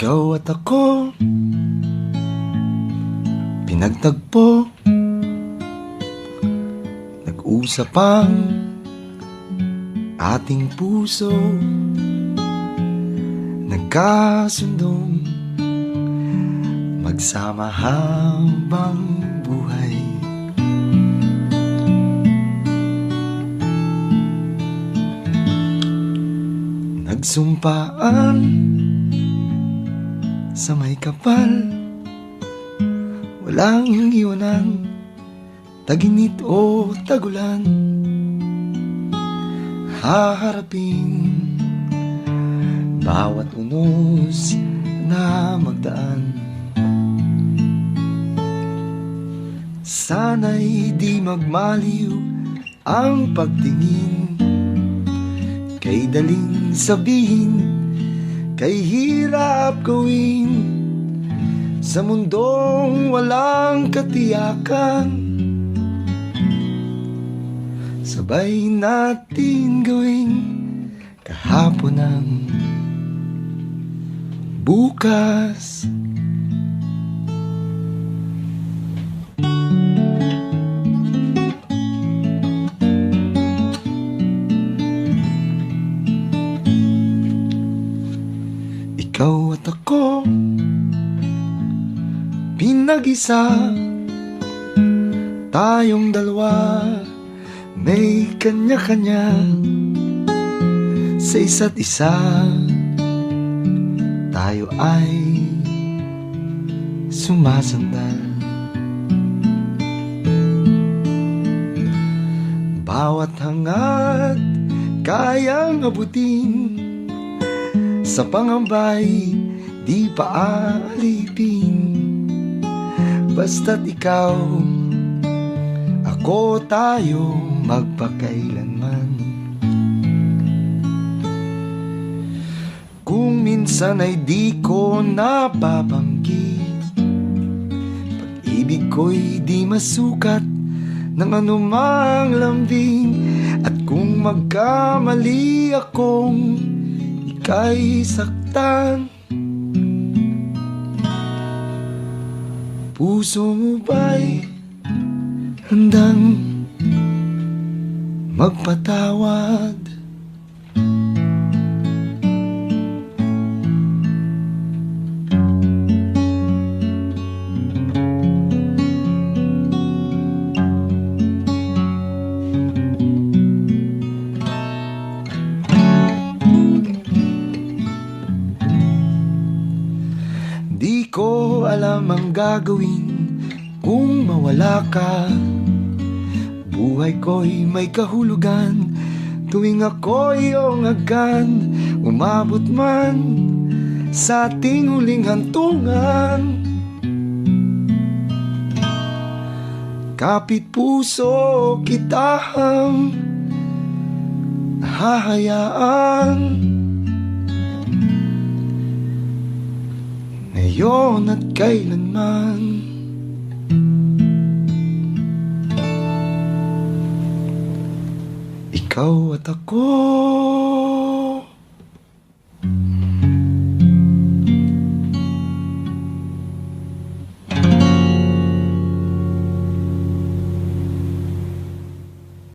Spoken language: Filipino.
Ikaw at ako, pinagtagpo, nag-usap ang ating puso, nagkasundong magsama habang buhay. Nagsumpaan sa may kapal, walang iwanan, taginit o tagulan, haharapin bawat unos na magdaan. Sana'y di magmaliw ang pagtingin, kay daling sabihin, kay hirap gawin, sa mundong walang katiyakan. Sabay natin gawin kahapon ang bukas. Ikaw at ako, pinag-isa, tayong dalawa, may kanya-kanya sa isa't isa. Tayo ay sumasandal, bawat hangad kayang abutin, sa pangambay di paalipin. Basta't ikaw, ako, tayo magpakailanman. Kung minsan ay di ko napabanggit, pag-ibig ko'y di masukat ng anumang lambing. At kung magkamali akong ika'y saktan, puso mo ba'y handang magpatawad? Di ko alam ang gagawin kung mawala ka. Buhay ko'y may kahulugan tuwing ako'y iyong agad. Umabot man sa ating huling hantungan, kapit puso kitang hahayaan. Ngayon at kailanman, ikaw at ako.